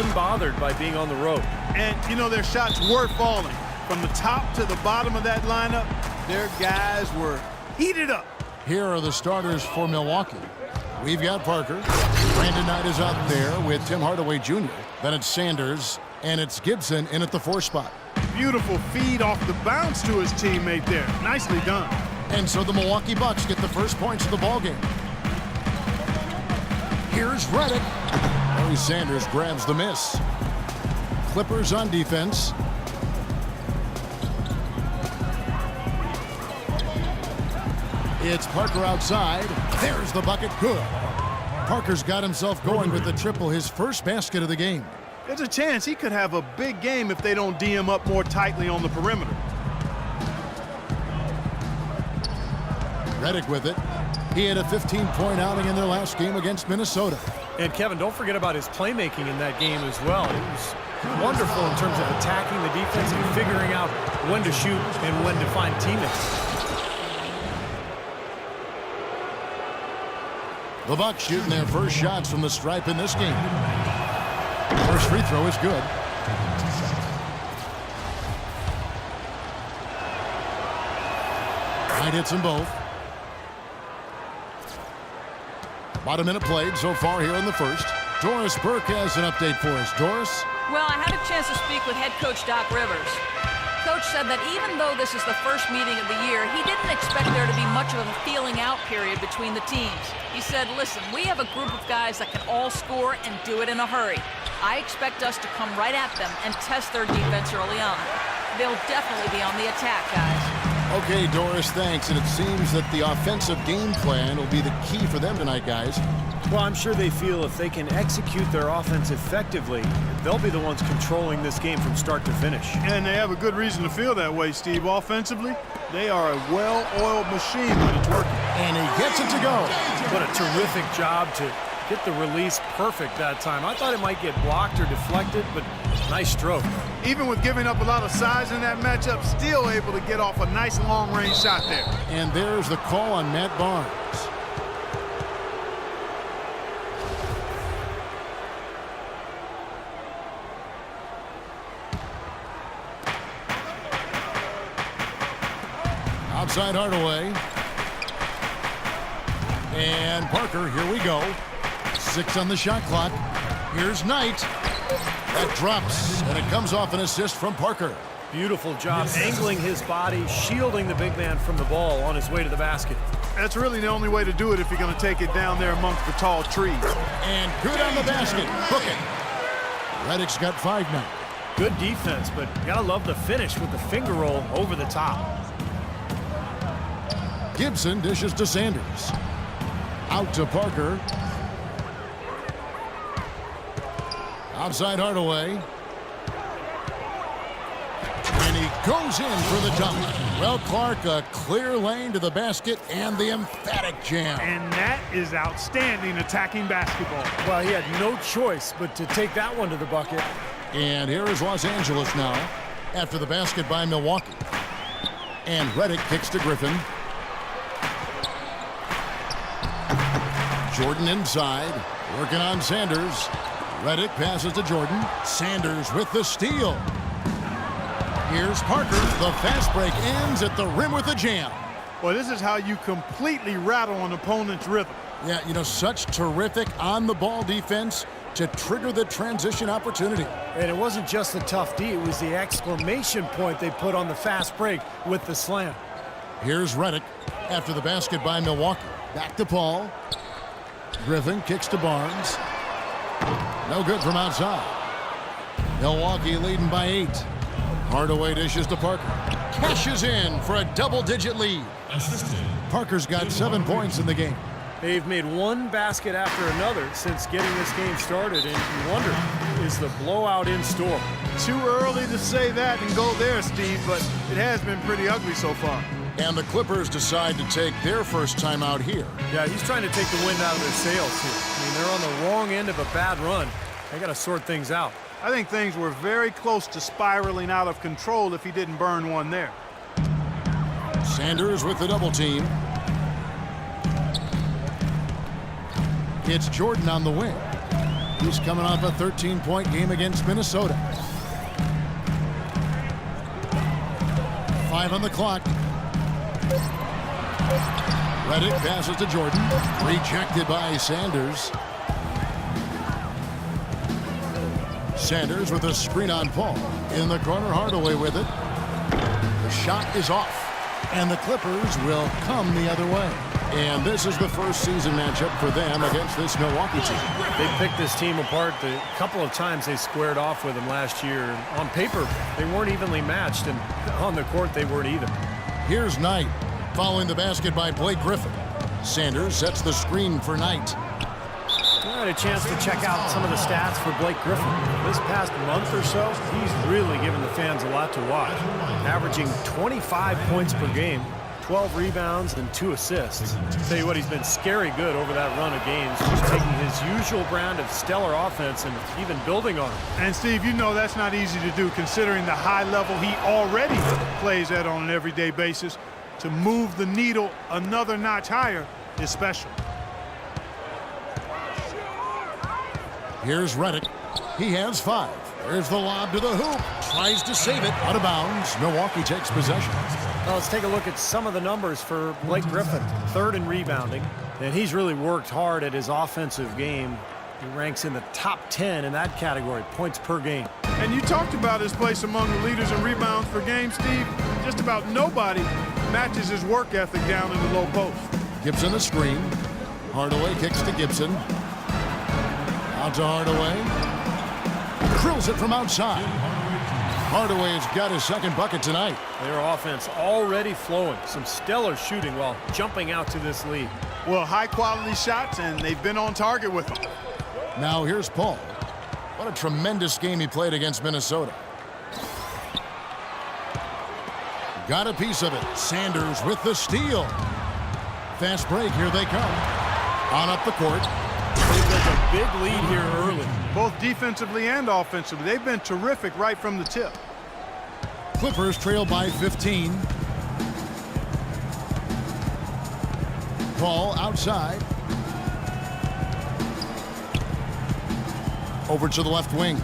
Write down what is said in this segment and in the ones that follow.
unbothered by being on the road. And, you know, their shots were falling. From the top to the bottom of that lineup, their guys were heated up. Here are the starters for Milwaukee. We've got Parker. Brandon Knight is out there with Tim Hardaway Jr. Then it's Sanders, and it's Gibson in at the 4 spot. Beautiful feed off the bounce to his teammate there. Nicely done. And so the Milwaukee Bucks get the first points of the ballgame. Here's Redick. Larry Sanders grabs the miss. Clippers on defense. It's Parker outside. There's the bucket. Good. Parker's got himself going with the triple, his first basket of the game. There's a chance he could have a big game if they don't D him up more tightly on the perimeter. Redick with it. He had a 15-point outing in their last game against Minnesota. And Kevin, don't forget about his playmaking in that game as well. It was wonderful in terms of attacking the defense and figuring out when to shoot and when to find teammates. The Bucks shooting their first shots from the stripe in this game. First free throw is good. Knight hits them both. About a minute played so far here in the first. Doris Burke has an update for us. Doris? Well, I had a chance to speak with head coach Doc Rivers. Coach said that even though this is the first meeting of the year, he didn't expect there to be much of a feeling out period between the teams. He said, listen, we have a group of guys that can all score and do it in a hurry. I expect us to come right at them and test their defense early on. They'll definitely be on the attack, guys. Okay, Doris, thanks. And it seems that the offensive game plan will be the key for them tonight, guys. Well, I'm sure they feel if they can execute their offense effectively, they'll be the ones controlling this game from start to finish. And they have a good reason to feel that way, Steve. Offensively, they are a well-oiled machine when it's working. And he gets it to go. What a terrific job to get the release perfect that time. I thought it might get blocked or deflected, but nice stroke. Even with giving up a lot of size in that matchup, still able to get off a nice long-range shot there. And there's the call on Matt Barnes. Outside Hardaway. And Parker, here we go. 6 on the shot clock. Here's Knight. That drops, and it comes off an assist from Parker. Beautiful job angling his body, shielding the big man from the ball on his way to the basket. That's really the only way to do it if you're going to take it down there amongst the tall trees. And good on the basket. Book it. Redick's got 5 now. Good defense, but you gotta love the finish with the finger roll over the top. Gibson dishes to Sanders. Out to Parker. Outside Hardaway. And he goes in for the dunk. Well, Clark, a clear lane to the basket and the emphatic jam. And that is outstanding attacking basketball. Well, he had no choice but to take that one to the bucket. And here is Los Angeles now after the basket by Milwaukee. And Redick kicks to Griffin. Jordan inside, working on Sanders. Redick passes to Jordan. Sanders with the steal. Here's Parker. The fast break ends at the rim with a jam. Well, this is how you completely rattle an opponent's rhythm. Yeah, you know, such terrific on-the-ball defense to trigger the transition opportunity. And it wasn't just the tough D, it was the exclamation point they put on the fast break with the slam. Here's Redick after the basket by Milwaukee. Back to Paul. Griffin kicks to Barnes. No good from outside. Milwaukee leading by 8. Hardaway dishes to Parker. Cashes in for a double-digit lead. Parker's got 7 points in the game. They've made one basket after another since getting this game started, and you wonder, is the blowout in store? Too early to say that and go there, Steve, but it has been pretty ugly so far. And the Clippers decide to take their first time out here. Yeah, he's trying to take the wind out of their sails here. I mean, they're on the wrong end of a bad run. They got to sort things out. I think things were very close to spiraling out of control if he didn't burn one there. Sanders with the double team. It's Jordan on the wing. He's coming off a 13-point game against Minnesota. 5 on the clock. Redick passes to Jordan. Rejected by Sanders. Sanders with a screen on Paul. In the corner, Hardaway with it. The shot is off. And the Clippers will come the other way. And this is the first season matchup for them against this Milwaukee team. They picked this team apart the couple of times they squared off with them last year. On paper, they weren't evenly matched, and on the court, they weren't either. Here's Knight, following the basket by Blake Griffin. Sanders sets the screen for Knight. I had a chance to check out some of the stats for Blake Griffin. This past month or so, he's really given the fans a lot to watch. Averaging 25 points per game, 12 rebounds, and 2 assists. Tell you what, he's been scary good over that run of games, just taking his usual brand of stellar offense and even building on it. And Steve, you know that's not easy to do considering the high level he already plays at on an everyday basis. To move the needle another notch higher is special. Here's Redick. He has 5. There's the lob to the hoop. Tries to save it. Out of bounds. Milwaukee takes possession. Well, let's take a look at some of the numbers for Blake Griffin. 3rd in rebounding, and he's really worked hard at his offensive game. He ranks in the top 10 in that category, points per game. And you talked about his place among the leaders in rebounds per game, Steve. Just about nobody matches his work ethic down in the low post. Gibson the screen. Hardaway kicks to Gibson. Out to Hardaway. Drills it from outside. Hardaway's got his 2nd bucket tonight. Their offense already flowing. Some stellar shooting while jumping out to this lead. Well, high-quality shots, and they've been on target with them. Now here's Paul. What a tremendous game he played against Minnesota. Got a piece of it. Sanders with the steal. Fast break. Here they come. On up the court. They built a big lead here early. Both defensively and offensively. They've been terrific right from the tip. Clippers trail by 15. Paul outside. Over to the left wing.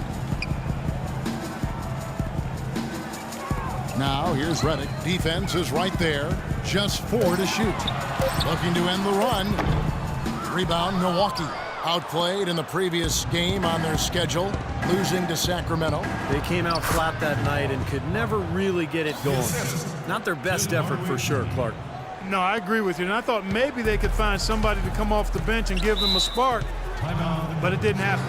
Now here's Redick. Defense is right there. Just 4 to shoot. Looking to end the run. Rebound Milwaukee. Outplayed in the previous game on their schedule, losing to Sacramento. They came out flat that night and could never really get it going. Not their best effort for sure, Clark. No, I agree with you. And I thought maybe they could find somebody to come off the bench and give them a spark. But it didn't happen.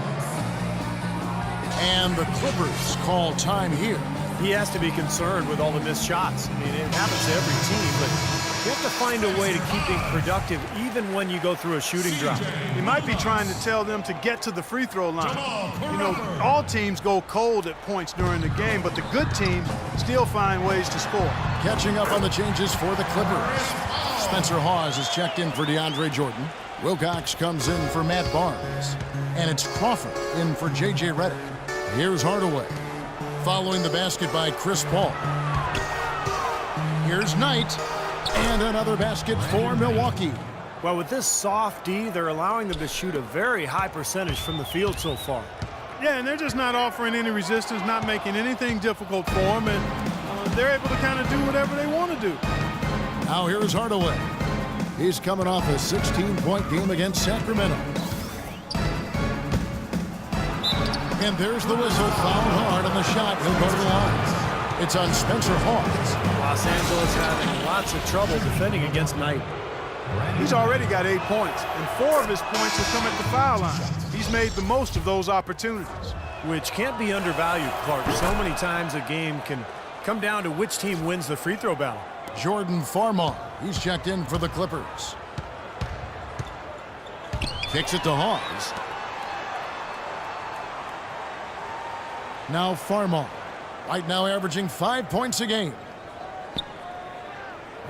And the Clippers call time here. He has to be concerned with all the missed shots. I mean, it happens to every team, but you have to find a way to keep being productive even when you go through a shooting drought. He might be trying to tell them to get to the free throw line. You know, all teams go cold at points during the game, but the good teams still find ways to score. Catching up on the changes for the Clippers. Spencer Hawes is checked in for DeAndre Jordan. Wilcox comes in for Matt Barnes. And it's Crawford in for J.J. Redick. Here's Hardaway. Following the basket by Chris Paul. Here's Knight. And another basket for Milwaukee. Well, with this soft D, they're allowing them to shoot a very high percentage from the field so far. Yeah, and they're just not offering any resistance, not making anything difficult for them, and they're able to kind of do whatever they want to do. Now here's Hardaway. He's coming off a 16-point game against Sacramento. And there's the whistle. Fouled hard on the shot. He'll go to the line. It's on Spencer Hawes. Los Angeles having lots of trouble defending against Knight. He's already got 8 points, and 4 of his points have come at the foul line. He's made the most of those opportunities. Which can't be undervalued, Clark. So many times a game can come down to which team wins the free throw battle. Jordan Farmar. He's checked in for the Clippers. Kicks it to Hawes. Now Farmar. Right now averaging 5 points a game.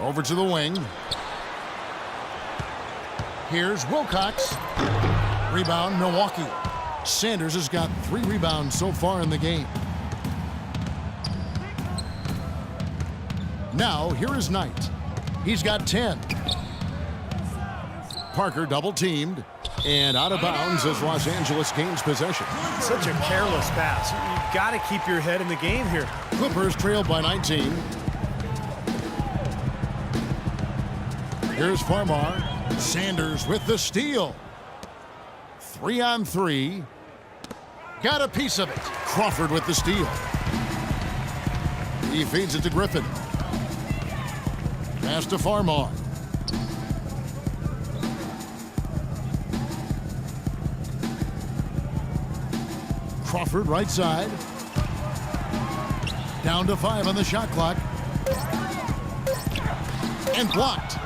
Over to the wing. Here's Wilcox. Rebound, Milwaukee. Sanders has got 3 rebounds so far in the game. Now, here is Knight. He's got 10. Parker double-teamed. And out of bounds as Los Angeles gains possession. Such a careless pass. You've got to keep your head in the game here. Clippers trailed by 19. Here's Farmar. Sanders with the steal. 3-on-3. Got a piece of it. Crawford with the steal. He feeds it to Griffin. Pass to Farmar. Crawford right side. Down to 5 on the shot clock. And blocked.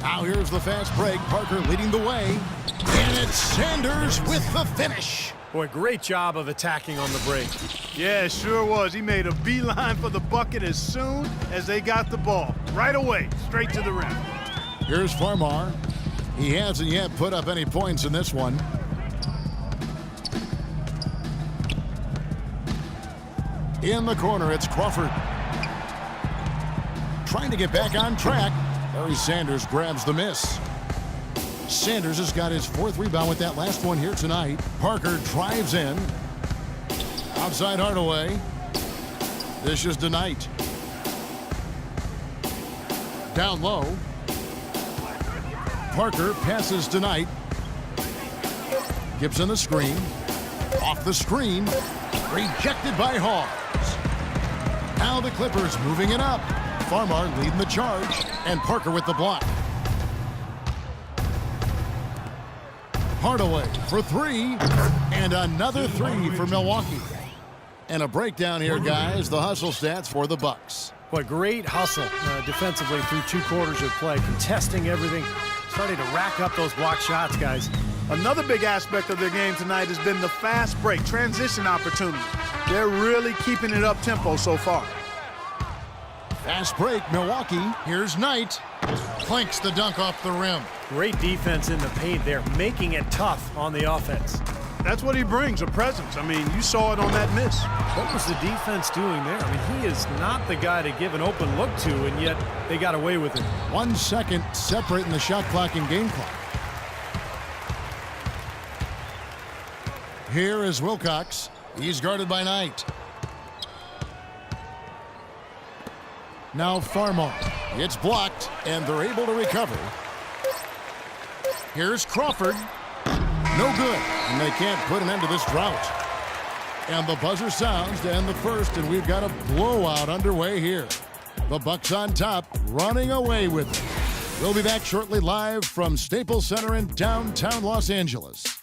Now here's the fast break. Parker leading the way. And it's Sanders with the finish. Boy, great job of attacking on the break. Yeah, it sure was. He made a beeline for the bucket as soon as they got the ball. Right away, straight to the rim. Here's Farmar. He hasn't yet put up any points in this one. In the corner, it's Crawford. Trying to get back on track. Barry Sanders grabs the miss. Sanders has got his 4th rebound with that last one here tonight. Parker drives in. Outside Hardaway. This is tonight. Down low. Parker passes tonight. Gibson the screen. Off the screen. Rejected by Hawes. Now the Clippers moving it up. Farmar leading the charge. And Parker with the block. Hardaway for 3. And another 3 for Milwaukee. And a breakdown here, guys. The hustle stats for the Bucks. What great hustle defensively through 2 quarters of play. Contesting everything. Starting to rack up those block shots, guys. Another big aspect of their game tonight has been the fast break, transition opportunity. They're really keeping it up tempo so far. Fast break, Milwaukee. Here's Knight. Clanks the dunk off the rim. Great defense in the paint there, making it tough on the offense. That's what he brings, a presence. I mean, you saw it on that miss. What was the defense doing there? I mean, he is not the guy to give an open look to, and yet they got away with it. 1 second separating the shot clock and game clock. Here is Wilcox. He's guarded by Knight. Now Farmar. It's blocked, and they're able to recover. Here's Crawford. No good, and they can't put an end to this drought. And the buzzer sounds to end the first, and we've got a blowout underway here. The Bucks on top, running away with it. We'll be back shortly live from Staples Center in downtown Los Angeles.